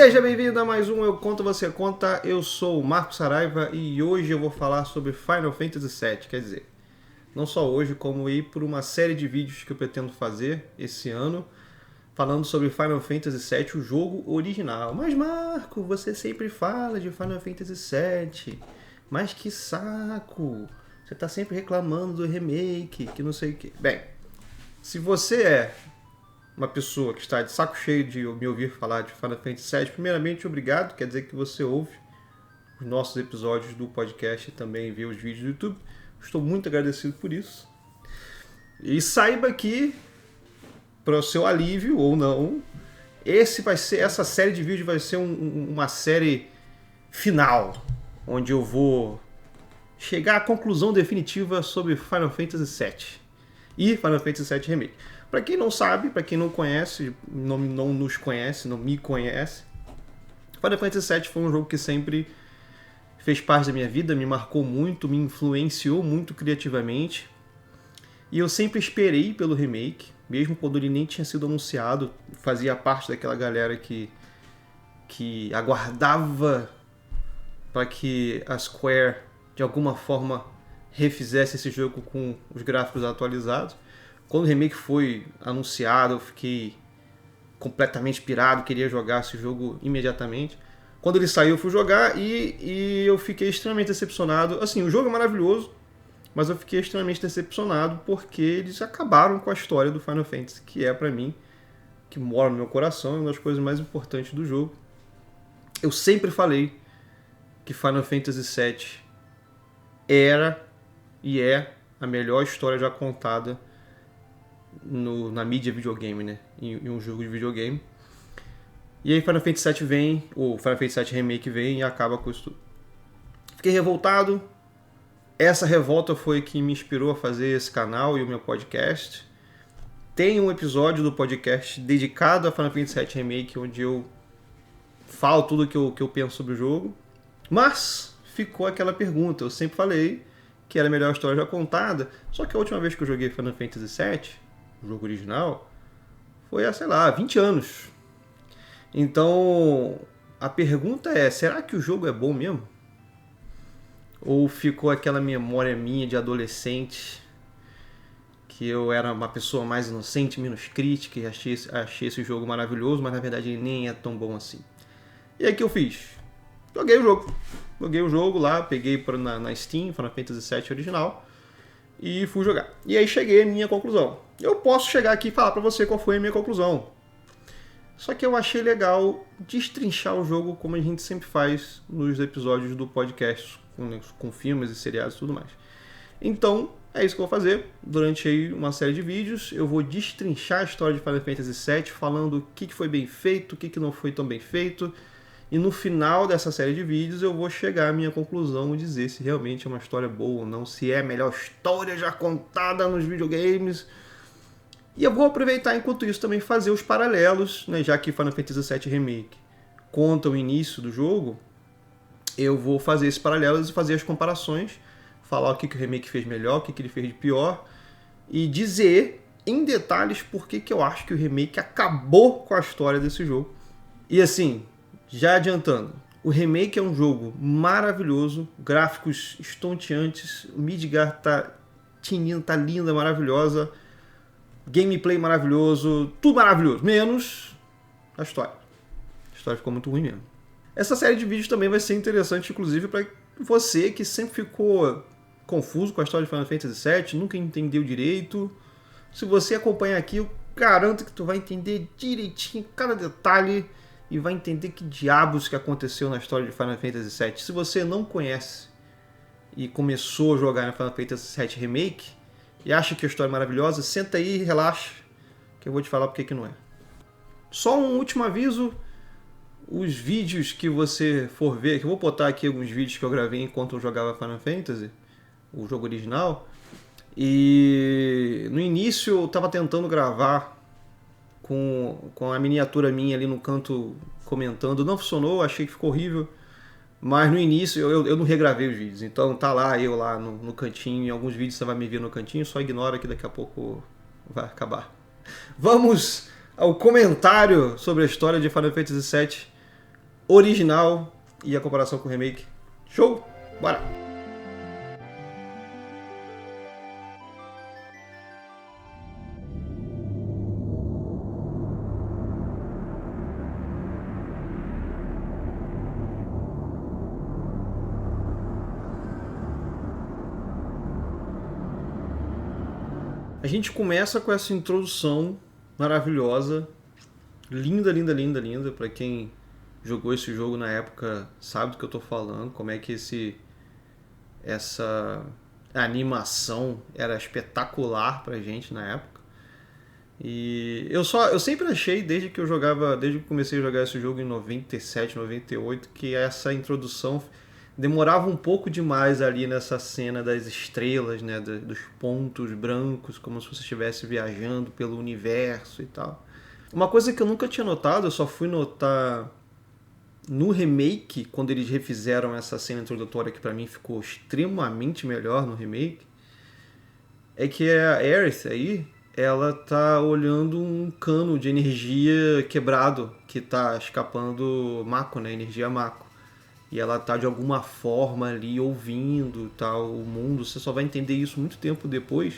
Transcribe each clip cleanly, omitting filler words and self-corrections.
Seja bem-vindo a mais um Eu Conto, Você Conta. Eu sou o Marco Saraiva e hoje eu vou falar sobre Final Fantasy VII. Quer dizer, não só hoje, como ir por uma série de vídeos que eu pretendo fazer esse ano, falando sobre Final Fantasy VII, o jogo original. Mas Marco, você sempre fala de Final Fantasy VII. Mas que saco! Você tá sempre reclamando do remake, que não sei o que. Bem, se você é uma pessoa que está de saco cheio de me ouvir falar de Final Fantasy VII, primeiramente, obrigado. Quer dizer que você ouve os nossos episódios do podcast e também vê os vídeos do YouTube. Estou muito agradecido por isso. E saiba que, para o seu alívio ou não, essa série de vídeos vai ser uma série final, onde eu vou chegar à conclusão definitiva sobre Final Fantasy VII e Final Fantasy VII Remake. Para quem não sabe, para quem não conhece, não nos conhece, não me conhece, Final Fantasy VII foi um jogo que sempre fez parte da minha vida, me marcou muito, me influenciou muito criativamente. E eu sempre esperei pelo remake, mesmo quando ele nem tinha sido anunciado, fazia parte daquela galera que aguardava para que a Square de alguma forma refizesse esse jogo com os gráficos atualizados. Quando o remake foi anunciado, eu fiquei completamente pirado, queria jogar esse jogo imediatamente. Quando ele saiu, eu fui jogar e eu fiquei extremamente decepcionado. Assim, o jogo é maravilhoso, mas eu fiquei extremamente decepcionado porque eles acabaram com a história do Final Fantasy, que é, pra mim, que mora no meu coração, é uma das coisas mais importantes do jogo. Eu sempre falei que Final Fantasy VII era e é a melhor história já contada na mídia videogame, né? Em um jogo de videogame. E aí Final Fantasy VII vem, o Final Fantasy VII Remake vem e acaba com isso tudo. Fiquei revoltado. Essa revolta foi que me inspirou a fazer esse canal e o meu podcast. Tem um episódio do podcast dedicado a Final Fantasy VII Remake, onde eu falo tudo que eu penso sobre o jogo. Mas ficou aquela pergunta. Eu sempre falei que era a melhor história já contada. Só que a última vez que eu joguei Final Fantasy VII, o jogo original, foi há, sei lá, 20 anos. Então, a pergunta é, será que o jogo é bom mesmo? Ou ficou aquela memória minha de adolescente, que eu era uma pessoa mais inocente, menos crítica, e achei esse jogo maravilhoso, mas na verdade ele nem é tão bom assim. E aí o que eu fiz? Joguei o jogo lá, peguei na Steam, Final Fantasy VII original, e fui jogar. E aí cheguei à minha conclusão. Eu posso chegar aqui e falar pra você qual foi a minha conclusão. Só que eu achei legal destrinchar o jogo como a gente sempre faz nos episódios do podcast, com filmes e seriados e tudo mais. Então, é isso que eu vou fazer. Durante aí uma série de vídeos, eu vou destrinchar a história de Final Fantasy VII, falando o que foi bem feito, o que não foi tão bem feito. E no final dessa série de vídeos eu vou chegar à minha conclusão e dizer se realmente é uma história boa ou não, se é a melhor história já contada nos videogames. E eu vou aproveitar enquanto isso também fazer os paralelos, né, já que Final Fantasy VII Remake conta o início do jogo, eu vou fazer esses paralelos e fazer as comparações, falar o que o remake fez melhor, o que ele fez de pior, e dizer em detalhes por que eu acho que o remake acabou com a história desse jogo. E assim, já adiantando, o remake é um jogo maravilhoso, gráficos estonteantes, Midgar tá linda, maravilhosa, gameplay maravilhoso, tudo maravilhoso, menos a história. A história ficou muito ruim mesmo. Essa série de vídeos também vai ser interessante, inclusive, para você que sempre ficou confuso com a história de Final Fantasy VII, nunca entendeu direito. Se você acompanhar aqui, eu garanto que tu vai entender direitinho cada detalhe e vai entender que diabos que aconteceu na história de Final Fantasy VII. Se você não conhece e começou a jogar no Final Fantasy VII Remake e acha que a história é maravilhosa, senta aí e relaxa, que eu vou te falar porque que não é. Só um último aviso, os vídeos que você for ver, que eu vou botar aqui alguns vídeos que eu gravei enquanto eu jogava Final Fantasy, o jogo original, e no início eu estava tentando gravar com a miniatura minha ali no canto comentando, não funcionou, achei que ficou horrível. Mas no início eu não regravei os vídeos, então tá lá eu lá no cantinho, em alguns vídeos você vai me ver no cantinho, só ignora que daqui a pouco vai acabar. Vamos ao comentário sobre a história de Final Fantasy VII original e a comparação com o remake. Show? Bora! A gente começa com essa introdução maravilhosa, linda, linda, linda, linda. Para quem jogou esse jogo na época sabe do que eu tô falando, como é que essa animação era espetacular pra gente na época. E eu sempre achei, desde que eu comecei a jogar esse jogo em 97, 98, que essa introdução demorava um pouco demais ali nessa cena das estrelas, né, dos pontos brancos, como se você estivesse viajando pelo universo e tal. Uma coisa que eu nunca tinha notado, eu só fui notar no remake, quando eles refizeram essa cena introdutória, que pra mim ficou extremamente melhor no remake, é que a Aerith aí, ela tá olhando um cano de energia quebrado que tá escapando Mako, né, energia Mako. E ela tá de alguma forma ali ouvindo tal, o mundo. Você só vai entender isso muito tempo depois.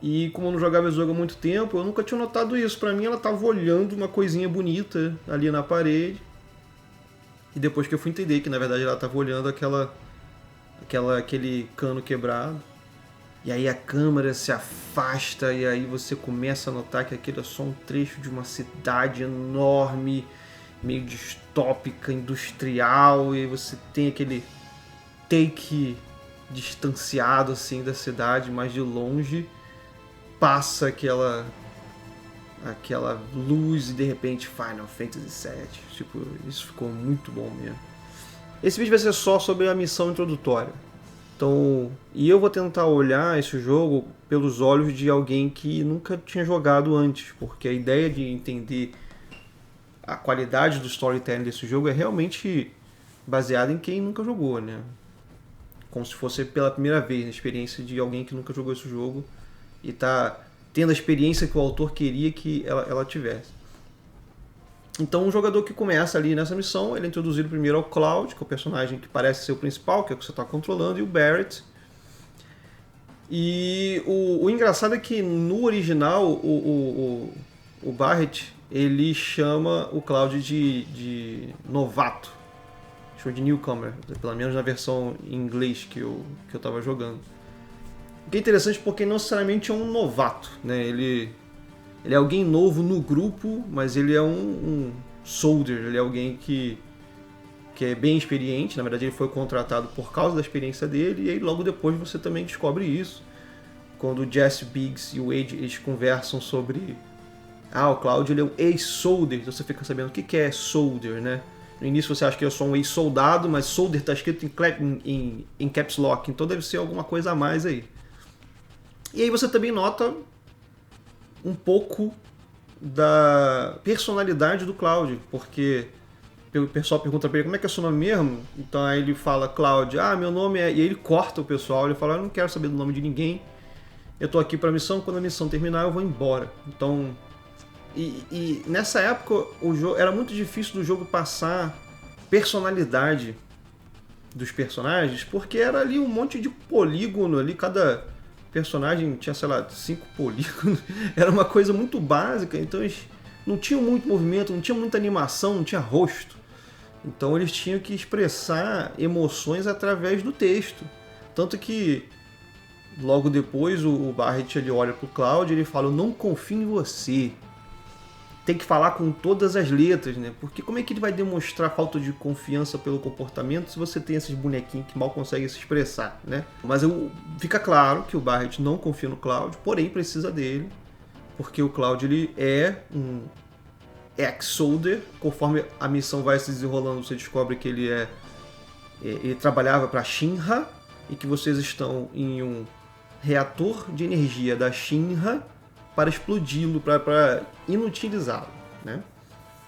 E como eu não jogava esse jogo há muito tempo, eu nunca tinha notado isso. Pra mim ela tava olhando uma coisinha bonita ali na parede. E depois que eu fui entender que na verdade ela tava olhando aquele cano quebrado. E aí a câmera se afasta e aí você começa a notar que aquilo é só um trecho de uma cidade enorme, meio distópica, industrial, e você tem aquele take distanciado assim da cidade, mas de longe passa aquela luz e de repente Final Fantasy VII. Tipo, isso ficou muito bom mesmo. Esse vídeo vai ser só sobre a missão introdutória. Então, e eu vou tentar olhar esse jogo pelos olhos de alguém que nunca tinha jogado antes, porque a ideia de entender a qualidade do storytelling desse jogo é realmente baseada em quem nunca jogou, né? Como se fosse pela primeira vez, a experiência de alguém que nunca jogou esse jogo e tá tendo a experiência que o autor queria que ela tivesse. Então, um jogador que começa ali nessa missão, ele é introduzido primeiro ao Cloud, que é o personagem que parece ser o principal, que é o que você está controlando, e o Barret. E o engraçado é que no original, o Barret, ele chama o Cloud de novato. Chama de newcomer, pelo menos na versão em inglês que eu estava jogando. O que é interessante porque não necessariamente é um novato, né? Ele é alguém novo no grupo, mas ele é um soldier, ele é alguém que é bem experiente. Na verdade, ele foi contratado por causa da experiência dele, e aí logo depois você também descobre isso. Quando o Jesse Biggs e o Wade eles conversam sobre o Cloud ele é um ex-soldier, então você fica sabendo o que é soldier, né? No início você acha que é só um ex-soldado, mas soldier está escrito em caps lock, então deve ser alguma coisa a mais aí. E aí você também nota um pouco da personalidade do Cloud, porque o pessoal pergunta pra ele como é que é o seu nome mesmo, então aí ele fala Cloud, meu nome é... E aí ele corta o pessoal, ele fala, eu não quero saber do nome de ninguém, eu tô aqui pra missão, quando a missão terminar eu vou embora. Então... E nessa época o jogo, era muito difícil do jogo passar personalidade dos personagens, porque era ali um monte de polígono ali, cada personagem tinha, sei lá, 5 polígonos, era uma coisa muito básica, então eles não tinham muito movimento, não tinha muita animação, não tinha rosto. Então eles tinham que expressar emoções através do texto. Tanto que logo depois o Barret ele olha pro Cloud e ele fala, eu não confio em você. Tem que falar com todas as letras, né? Porque como é que ele vai demonstrar falta de confiança pelo comportamento se você tem esses bonequinhos que mal conseguem se expressar, né? Mas fica claro que o Barret não confia no Cloud, porém precisa dele, porque o Cloud ele é um ex-soldier. Conforme a missão vai se desenrolando, você descobre que ele trabalhava para a Shinra e que vocês estão em um reator de energia da Shinra para explodi-lo, para inutilizá-lo, né?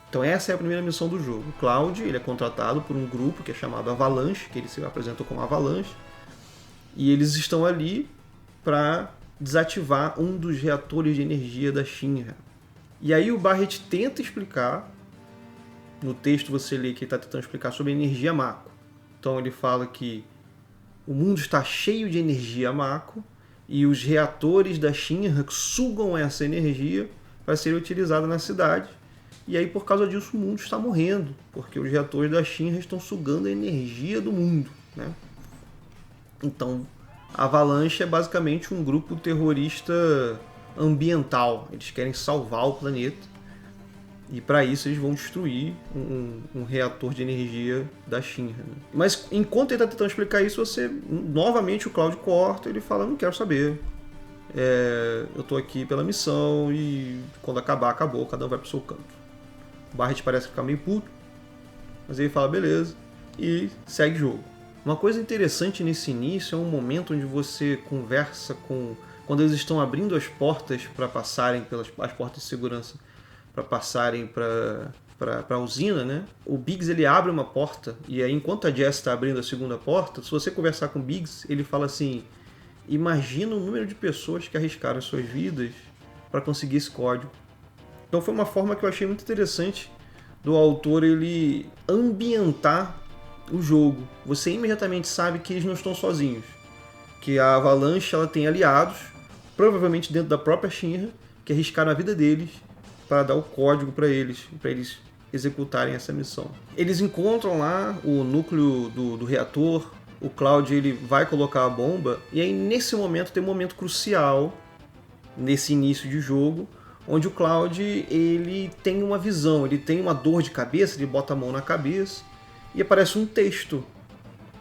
Então essa é a primeira missão do jogo. O Cloud ele é contratado por um grupo que é chamado Avalanche, que ele se apresentou como Avalanche, e eles estão ali para desativar um dos reatores de energia da Shinra. E aí o Barret tenta explicar No texto você lê que ele está tentando explicar sobre a energia Mako. Então ele fala que o mundo está cheio de energia Mako e os reatores da Shinra sugam essa energia para ser utilizada na cidade. E aí, por causa disso, o mundo está morrendo, porque os reatores da Shinra estão sugando a energia do mundo, né? Então, a Avalanche é basicamente um grupo terrorista ambiental. Eles querem salvar o planeta. E para isso eles vão destruir um reator de energia da Shinra. Né? Mas enquanto ele está tentando explicar isso, novamente o Cloud corta, ele fala, não quero saber. Eu estou aqui pela missão e quando acabar, acabou, cada um vai pro seu canto. O Barret parece ficar meio puto, mas ele fala, beleza, e segue o jogo. Uma coisa interessante nesse início é um momento onde você conversa com... Quando eles estão abrindo as portas para passarem pelas as portas de segurança, para passarem para a usina, né? O Biggs ele abre uma porta e aí enquanto a Jess está abrindo a segunda porta, se você conversar com o Biggs, ele fala assim, imagina o número de pessoas que arriscaram suas vidas para conseguir esse código. Então foi uma forma que eu achei muito interessante do autor ele ambientar o jogo. Você imediatamente sabe que eles não estão sozinhos, que a Avalanche ela tem aliados, provavelmente dentro da própria Shinra, que arriscaram a vida deles para dar o código para eles executarem essa missão. Eles encontram lá o núcleo do reator, o Cloud ele vai colocar a bomba, e aí nesse momento tem um momento crucial, nesse início de jogo, onde o Cloud ele tem uma visão, ele tem uma dor de cabeça, ele bota a mão na cabeça, e aparece um texto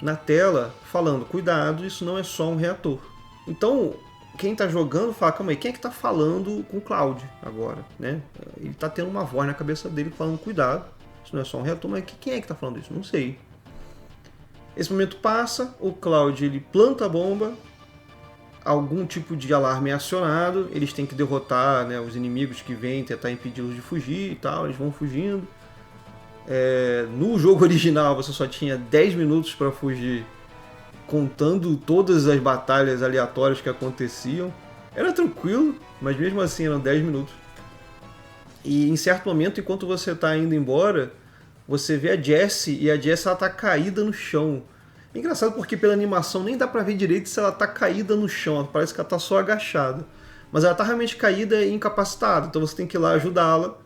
na tela falando, cuidado, isso não é só um reator. Então, quem está jogando fala, calma aí, quem é que está falando com o Cloud agora? Né? Ele está tendo uma voz na cabeça dele falando, cuidado, isso não é só um reator, mas quem é que está falando isso? Não sei. Esse momento passa, o Cloud ele planta a bomba, algum tipo de alarme é acionado, eles têm que derrotar, né, os inimigos que vêm, tentar impedi-los de fugir e tal, eles vão fugindo. No jogo original você só tinha 10 minutos para fugir, contando todas as batalhas aleatórias que aconteciam. Era tranquilo, mas mesmo assim eram 10 minutos. E em certo momento, enquanto você está indo embora, você vê a Jessie e a Jessie está caída no chão. É engraçado porque pela animação nem dá pra ver direito se ela tá caída no chão, parece que ela tá só agachada. Mas ela tá realmente caída e incapacitada, então você tem que ir lá ajudá-la.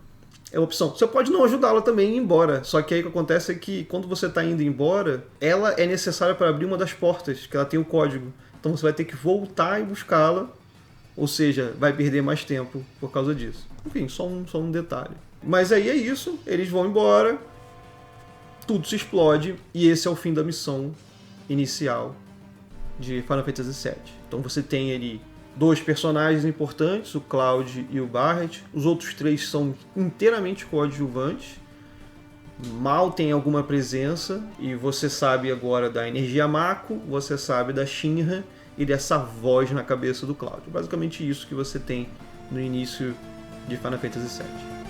É uma opção. Você pode não ajudá-la também e ir embora, só que aí o que acontece é que quando você tá indo embora, ela é necessária para abrir uma das portas, que ela tem o código. Então você vai ter que voltar e buscá-la, ou seja, vai perder mais tempo por causa disso. Enfim, só um detalhe. Mas aí é isso, eles vão embora, tudo se explode e esse é o fim da missão inicial de Final Fantasy VII. Então você tem ali dois personagens importantes, o Cloud e o Barret. Os outros três são inteiramente coadjuvantes. Mal tem alguma presença e você sabe agora da energia Mako, você sabe da Shinra e dessa voz na cabeça do Cloud. Basicamente isso que você tem no início de Final Fantasy VII.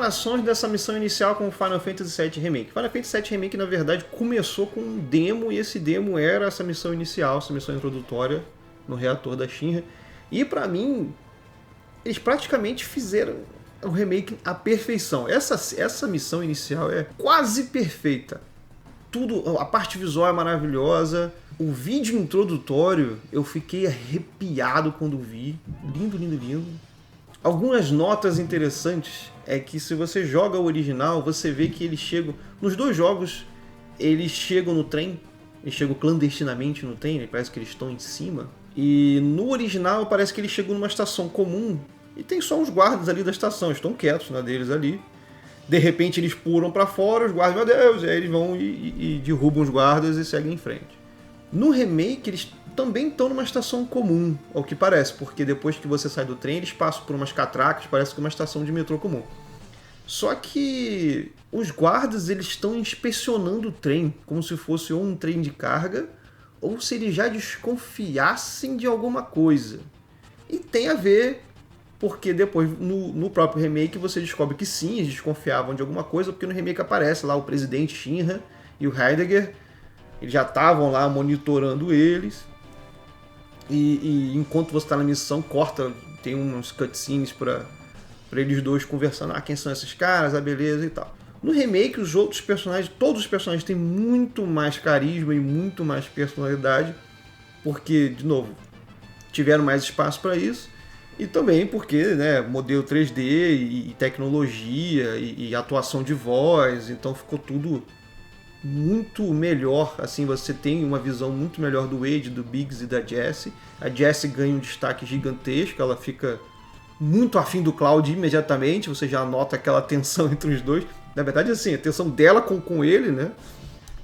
comparações dessa missão inicial com o Final Fantasy VII Remake. Final Fantasy VII Remake, na verdade, começou com um demo, e esse demo era essa missão inicial, essa missão introdutória no reator da Shinra. E pra mim, eles praticamente fizeram o remake à perfeição. Essa missão inicial é quase perfeita. Tudo, a parte visual é maravilhosa. O vídeo introdutório, eu fiquei arrepiado quando vi. Lindo, lindo, lindo. Algumas notas interessantes é que se você joga o original, você vê que eles chegam... Nos dois jogos, eles chegam no trem. Eles chegam clandestinamente no trem, parece que eles estão em cima. E no original parece que eles chegam numa estação comum e tem só os guardas ali da estação, estão quietos na deles ali. De repente eles pulam pra fora, os guardas, meu Deus, e aí eles vão e derrubam os guardas e seguem em frente. No remake eles também estão numa estação comum, ao que parece, porque depois que você sai do trem eles passam por umas catracas, parece que é uma estação de metrô comum. Só que os guardas eles estão inspecionando o trem, como se fosse ou um trem de carga, ou se eles já desconfiassem de alguma coisa. E tem a ver, porque depois no próprio remake você descobre que sim, eles desconfiavam de alguma coisa, porque no remake aparece lá o presidente Shinra e o Heidegger, eles já estavam lá monitorando eles, e enquanto você está na missão, corta, tem uns cutscenes para eles dois conversando, quem são esses caras, beleza e tal. No remake, os outros personagens, todos os personagens têm muito mais carisma e muito mais personalidade, porque, de novo, tiveram mais espaço para isso, e também porque, né, modelo 3D e tecnologia e atuação de voz, então ficou tudo muito melhor, assim, você tem uma visão muito melhor do Wade, do Biggs e da Jessie. A Jessie ganha um destaque gigantesco, ela fica muito afim do Cloud imediatamente, você já nota aquela tensão entre os dois. Na verdade, assim, a tensão dela com ele, né?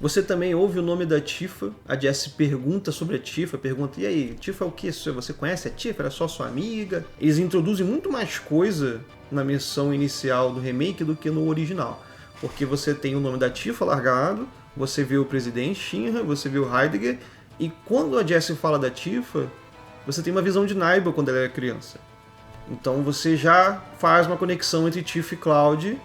Você também ouve o nome da Tifa, a Jessie pergunta sobre a Tifa, pergunta, e aí, Tifa é o que? Você conhece a Tifa? Era só sua amiga? Eles introduzem muito mais coisa na missão inicial do remake do que no original. Porque você tem o nome da Tifa largado, você vê o presidente Shinra, você vê o Heidegger, e quando a Jessie fala da Tifa, você tem uma visão de Naiba quando ela era criança. Então você já faz uma conexão entre Tifa e Cloud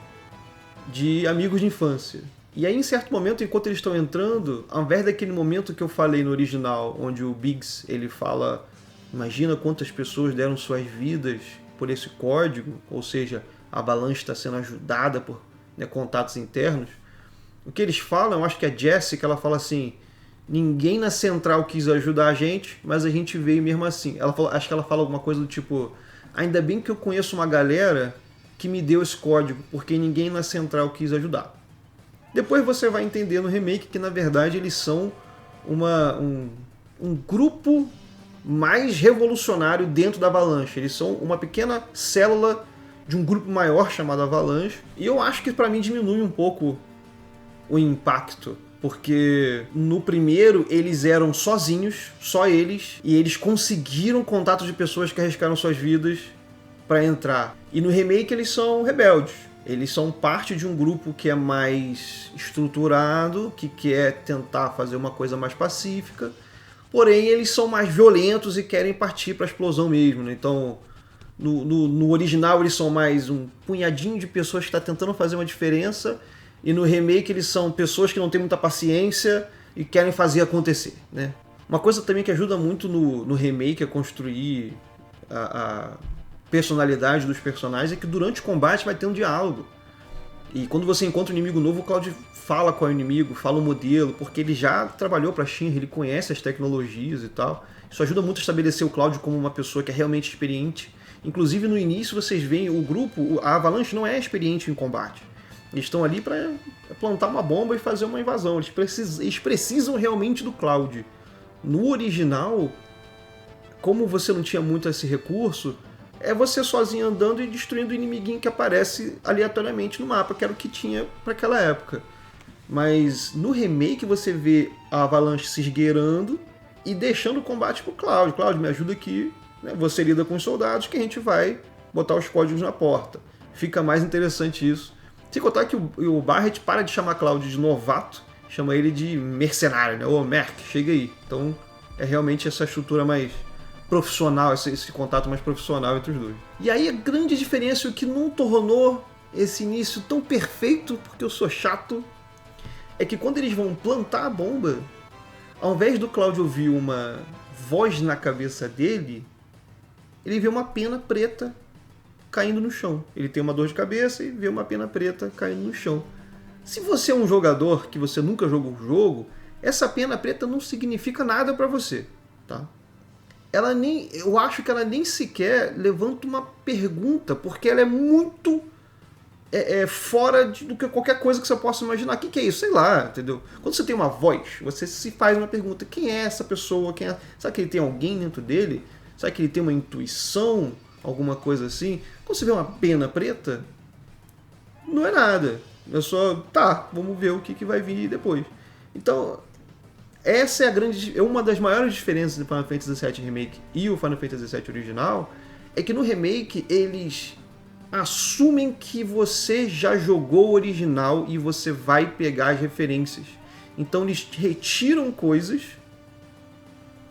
de amigos de infância. E aí, em certo momento, enquanto eles estão entrando, ao invés daquele momento que eu falei no original, onde o Biggs ele fala, imagina quantas pessoas deram suas vidas por esse código, ou seja, a Avalanche está sendo ajudada por contatos internos. O que eles falam, eu acho que a Jessie, que ela fala assim, ninguém na central quis ajudar a gente, mas a gente veio mesmo assim. Acho que ela fala alguma coisa do tipo, ainda bem que eu conheço uma galera que me deu esse código, porque ninguém na central quis ajudar. Depois você vai entender no remake que, na verdade, eles são um grupo mais revolucionário dentro da Avalanche. Eles são uma pequena célula de um grupo maior chamado Avalanche. E eu acho que, para mim, diminui um pouco o impacto. Porque no primeiro eles eram sozinhos, só eles, e eles conseguiram contato de pessoas que arriscaram suas vidas para entrar. E no remake eles são rebeldes. Eles são parte de um grupo que é mais estruturado, que quer tentar fazer uma coisa mais pacífica, porém eles são mais violentos e querem partir para a explosão mesmo, né? Então, no original eles são mais um punhadinho de pessoas que está tentando fazer uma diferença, e no remake eles são pessoas que não têm muita paciência e querem fazer acontecer, né? Uma coisa também que ajuda muito no remake a construir a personalidade dos personagens é que durante o combate vai ter um diálogo. E quando você encontra um inimigo novo, o Cloud fala com o inimigo, fala o modelo, porque ele já trabalhou para a Shinra, ele conhece as tecnologias e tal. Isso ajuda muito a estabelecer o Cloud como uma pessoa que é realmente experiente. Inclusive no início vocês veem o grupo, a Avalanche não é experiente em combate. Eles estão ali para plantar uma bomba e fazer uma invasão. Eles precisam realmente do Cloud. No original, como você não tinha muito esse recurso, é você sozinho andando e destruindo o inimiguinho que aparece aleatoriamente no mapa, que era o que tinha para aquela época. Mas no remake você vê a Avalanche se esgueirando e deixando o combate pro Cloud. Cloud, me ajuda aqui, né? Você lida com os soldados que a gente vai botar os códigos na porta. Fica mais interessante isso. Sem contar que o Barret para de chamar Cloud de novato, chama ele de mercenário, né? Ô, Merc, chega aí. Então é realmente essa estrutura mais profissional, esse contato mais profissional entre os dois. E aí a grande diferença, o que não tornou esse início tão perfeito, porque eu sou chato, é que quando eles vão plantar a bomba, ao invés do Cloud ouvir uma voz na cabeça dele, ele vê uma pena preta caindo no chão. Ele tem uma dor de cabeça e vê uma pena preta caindo no chão. Se você é um jogador que você nunca jogou o jogo, essa pena preta não significa nada para você, tá? Eu acho que ela nem sequer levanta uma pergunta, porque ela é muito fora do que qualquer coisa que você possa imaginar. O que é isso? Sei lá, entendeu? Quando você tem uma voz, você se faz uma pergunta. Quem é essa pessoa? Será que ele tem alguém dentro dele? Será que ele tem uma intuição? Alguma coisa assim? Quando você vê uma pena preta, não é nada. É só, tá, vamos ver o que vai vir depois. Então, essa é uma das maiores diferenças do Final Fantasy VII Remake e o Final Fantasy VII original, é que no remake eles assumem que você já jogou o original e você vai pegar as referências. Então eles retiram coisas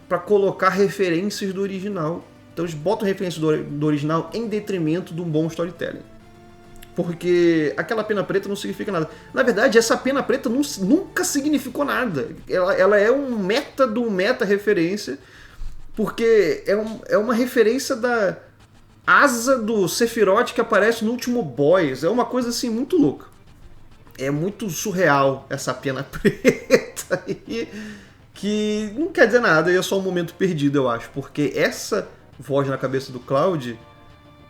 para colocar referências do original. Então eles botam referências do original em detrimento de um bom storytelling. Porque aquela pena preta não significa nada. Na verdade, essa pena preta nunca significou nada. Ela é um meta do meta referência, porque é uma referência da asa do Sephiroth que aparece no último boss. É uma coisa assim muito louca. É muito surreal essa pena preta aí, que não quer dizer nada, é só um momento perdido, eu acho. Porque essa voz na cabeça do Cloud,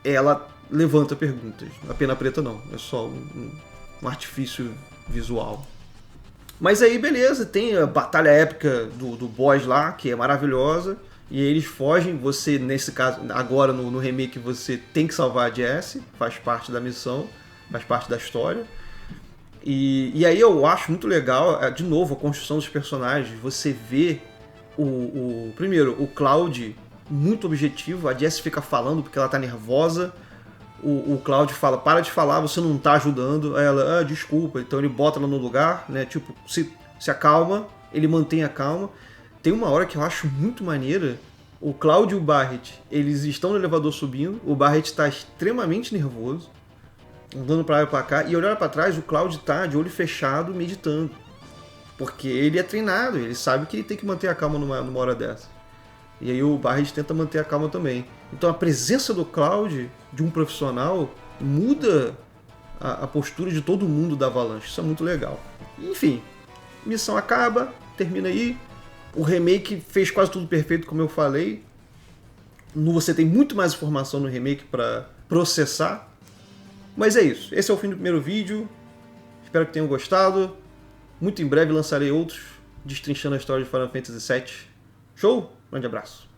ela levanta perguntas. A pena preta não, é só um artifício visual. Mas aí beleza, tem a batalha épica do boss lá, que é maravilhosa, e aí eles fogem. Você, nesse caso, agora no remake, você tem que salvar a Jessie, faz parte da missão, faz parte da história. E aí eu acho muito legal, de novo, a construção dos personagens. Você vê primeiro, o Cloud muito objetivo, a Jessie fica falando porque ela tá nervosa. O Cloud fala, para de falar, você não tá ajudando. Aí ela, desculpa. Então ele bota ela no lugar, né? Tipo, se acalma, ele mantém a calma. Tem uma hora que eu acho muito maneira. O Cloud e o Barret, eles estão no elevador subindo. O Barret tá extremamente nervoso, andando pra lá e pra cá. E olhando pra trás, o Cloud tá de olho fechado, meditando. Porque ele é treinado, ele sabe que ele tem que manter a calma numa hora dessa. E aí o Barret tenta manter a calma também. Então a presença do Cloud, de um profissional, muda a postura de todo mundo da Avalanche. Isso é muito legal. Enfim, missão acaba, termina aí. O remake fez quase tudo perfeito, como eu falei. Você tem muito mais informação no remake para processar. Mas é isso. Esse é o fim do primeiro vídeo. Espero que tenham gostado. Muito em breve lançarei outros, destrinchando a história de Final Fantasy VII. Show? Grande abraço.